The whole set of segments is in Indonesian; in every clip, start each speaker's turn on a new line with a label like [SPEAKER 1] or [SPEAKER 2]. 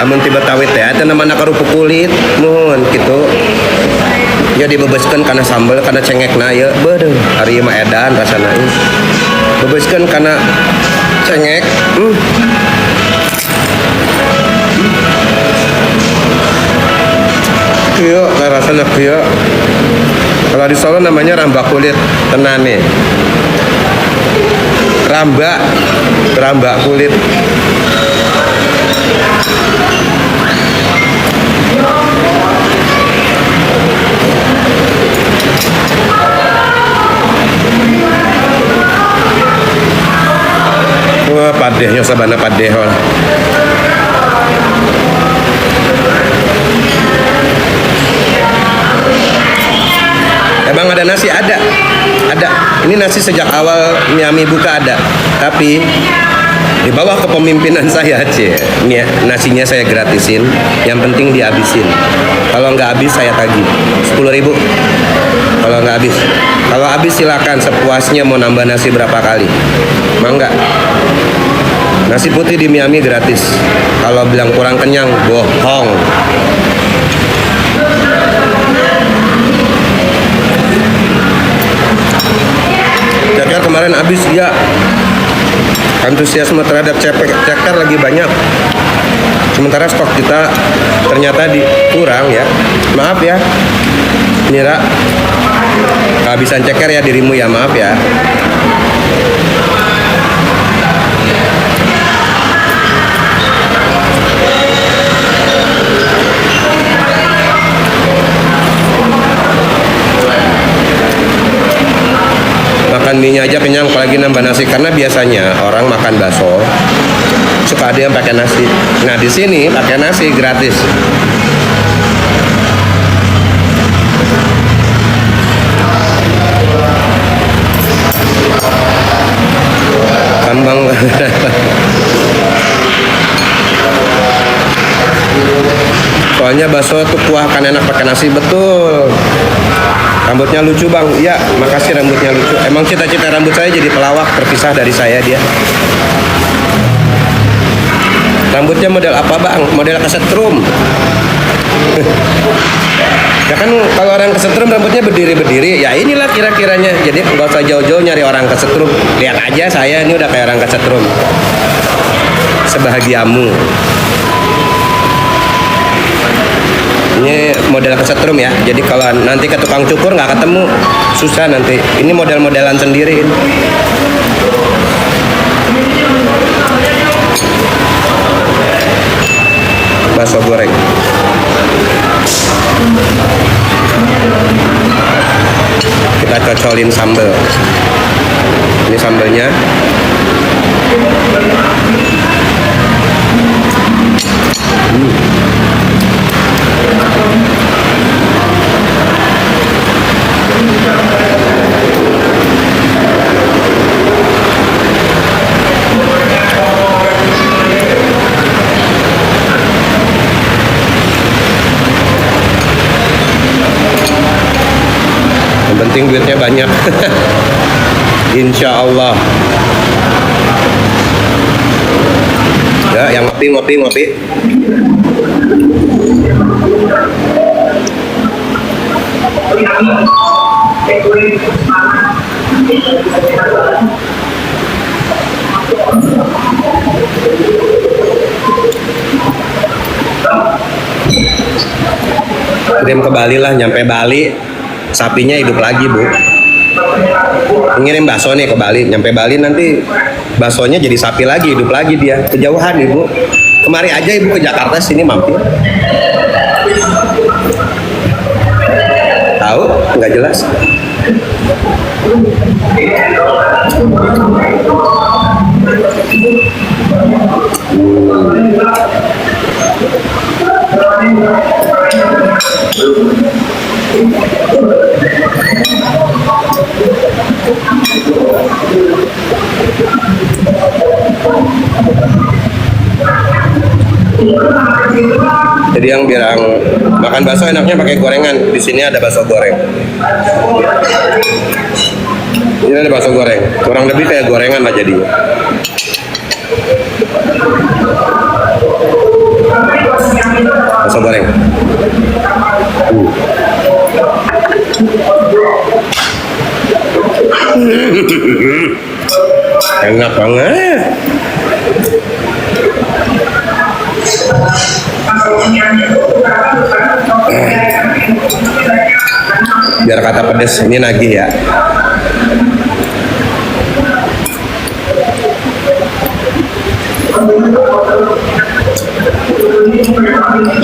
[SPEAKER 1] amun ti Betawi teh eta namana kerupuk kulit nuhun gitu. Ya dibebeskeun kana sambel kana cengekna ya beureum ari mah edan rasana bebeskeun kana cengek kieu rasana kieu. Kalau di Solo namanya ramba kulit tenane. Ramba kulit. Wah, padehnya sabana padeh. Emang ada nasi? Ada. Ini nasi sejak awal Miami buka ada. Tapi di bawah kepemimpinan saya, nasinya saya gratisin. Yang penting dihabisin. Kalau nggak habis saya tagih 10.000. Kalau nggak habis, kalau habis silakan sepuasnya mau nambah nasi berapa kali. Mangga. Nasi putih di Miami gratis. Kalau bilang kurang kenyang, bohong. Ceker kemarin habis ya. Antusiasme terhadap ceker lagi banyak. Sementara stok kita ternyata kurang ya. Maaf ya. Nira. Kehabisan ceker ya dirimu ya, maaf ya. Makan mie aja kenyang, apalagi nambah nasi. Karena biasanya orang makan bakso suka ada yang pakai nasi. Nah di sini pakai nasi gratis. Kambang. Soalnya bakso tuh kuah kan enak pakai nasi, betul. Rambutnya lucu bang, iya makasih rambutnya lucu. Emang cita-cita rambut saya jadi pelawak, terpisah dari saya dia. Rambutnya model apa bang? Model kesetrum. Ya kan kalau orang kesetrum rambutnya berdiri-berdiri, ya inilah kira-kiranya. Jadi nggak usah jauh-jauh nyari orang kesetrum. Lihat aja saya ini udah kayak orang kesetrum. Sebahagiamu. Ini model kesetrum ya. Jadi kalau nanti ke tukang cukur nggak ketemu, susah nanti. Ini model-modelan sendiri. Bakso goreng. Kita cocolin sambal. Ini sambalnya. Yang penting duitnya banyak. Insya Allah. Ya, yang ngopi. Kirim ke Bali lah, nyampe Bali sapinya hidup lagi bu. Ngirim bakso nih ke Bali, nyampe Bali nanti baksonya jadi sapi lagi, hidup lagi dia. Kejauhan ibu. Kemari aja ibu ke Jakarta, sini mampir. Tahu? Nggak jelas. Jadi yang bilang makan bakso enaknya pakai gorengan. Di sini ada bakso goreng. Ini ada bakso goreng. Kurang lebih kayak gorengan lah jadinya. goreng. Enak banget. Biar kata pedes ini nagih ya.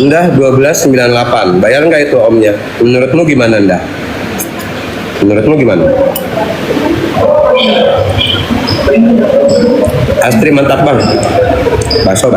[SPEAKER 1] Ndah 12,98. Bayar nggak itu omnya? Menurutmu gimana Ndah? Menurutmu gimana? Astri mantap bang. Bakso.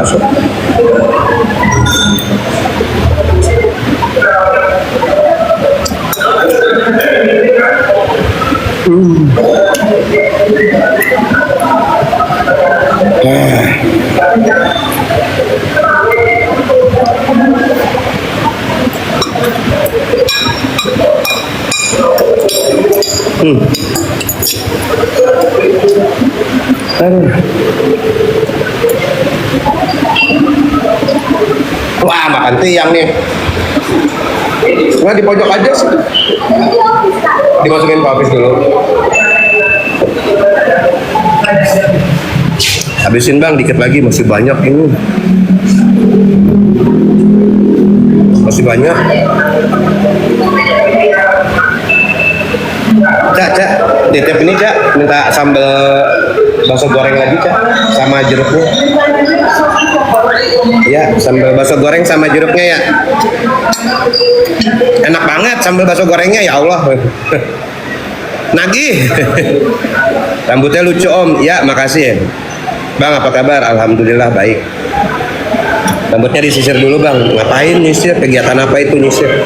[SPEAKER 1] Wah, makan tiang nih. Nggak di pojok aja sih. Dimasukin ke habis dulu. Habisin bang, dikit lagi, masih banyak ini. Masih banyak. Cak, titip ini Cak, minta sambal bakso goreng lagi Cak, sama jeruknya. Ya, sambal bakso goreng sama jeruknya ya. Enak banget sambal bakso gorengnya, ya Allah. Nagih. Rambutnya lucu Om. Ya, makasih. Bang, apa kabar? Alhamdulillah baik. Rambutnya disisir dulu Bang. Ngapain nyisir? Kegiatan apa itu nyisir?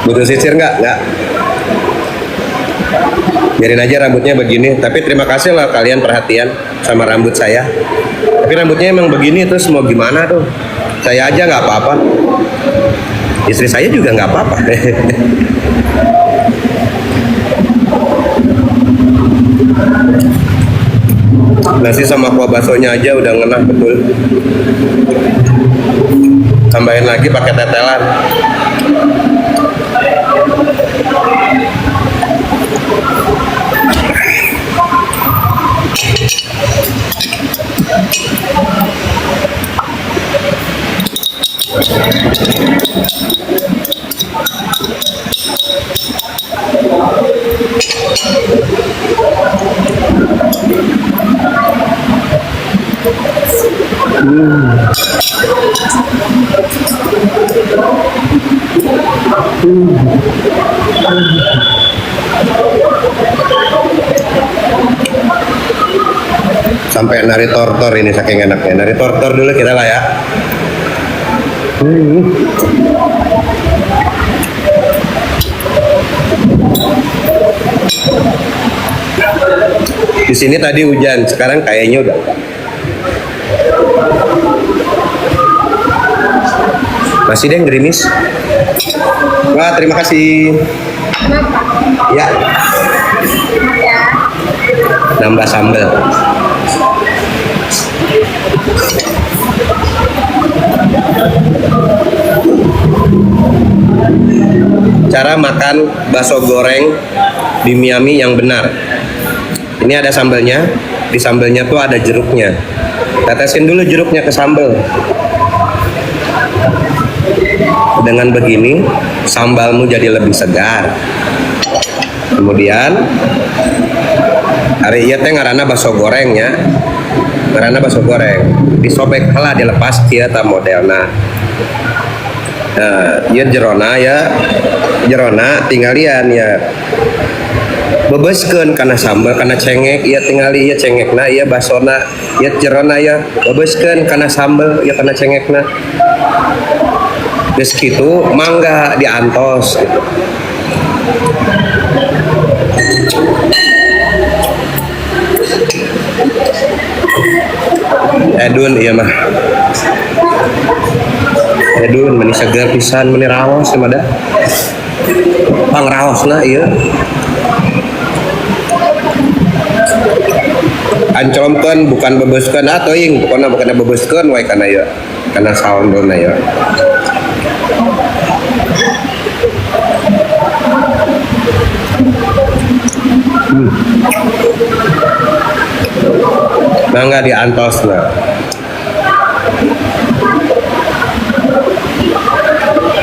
[SPEAKER 1] Butuh sisir nggak? Nggak. Biarin aja rambutnya begini. Tapi terima kasih lah kalian perhatian sama rambut saya. Tapi rambutnya emang begini, terus mau gimana tuh? Saya aja nggak apa-apa. Istri saya juga nggak apa-apa. Nasi sama kuah baksonya aja udah ngenah betul. Tambahin lagi pakai tetelan. Sampai nari tortor ini saking enaknya. Nari tortor dulu kita lah ya. Di sini tadi hujan, sekarang kayaknya udah. Masih deh gerimis. Wah, terima kasih. Ya. Nambah sambal. Cara makan bakso goreng di Miami yang benar. Ini ada sambalnya. Di sambalnya tuh ada jeruknya. Tetesin dulu jeruknya ke sambal. Dengan begini sambalmu jadi lebih segar. Kemudian hari iya teh ngaranna bakso goreng ya. Ngaranna bakso goreng. Disobek heula dilepas kieu ta modelna. Nah, ieu jerona ya. Jerona tinggalian ya. Bebeskeun kana sambal kana cengek ieu tingali ieu cengekna ieu basona ieu jerona ya. Bebeskeun kana sambal ieu kana cengekna. Geus kitu mangga diantos gitu. Edun iya mah. Edun meni seger pisan meni raos sama dah. Pang raosna iya. Ancomkeun bukan bebeskeun teuing pokona bukan bebeskeun wae kana ya. Kana saondona ya. Mangga diantosna.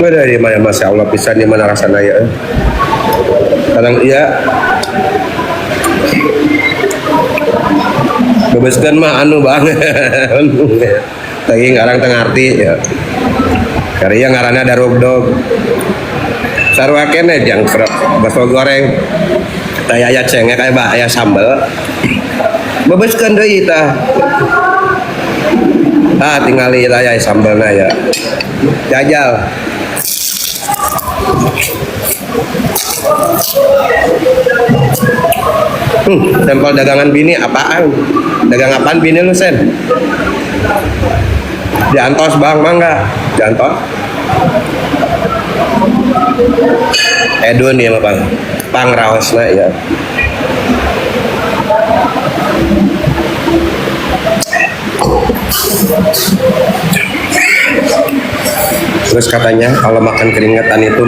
[SPEAKER 1] Beda di mana Masya Allah pisan di mana rasana ya. Kadang iya bebeskeun mah anu banget. Lagi ngarang teu ngarti ya. Karya ngaranna darugdog. Sarua keneh jangkrep bakso goreng. Taya aya cengek aya sambel. Bebeskeun deui tah. Tinggal aya sambelna ya. Jajal. Sampel dagangan bini apaan? Dagang apaan bini lu Sen? Diantos bang, mangga diantos. Edun ya bang, pang raosna ya. Terus katanya kalau makan keringetan itu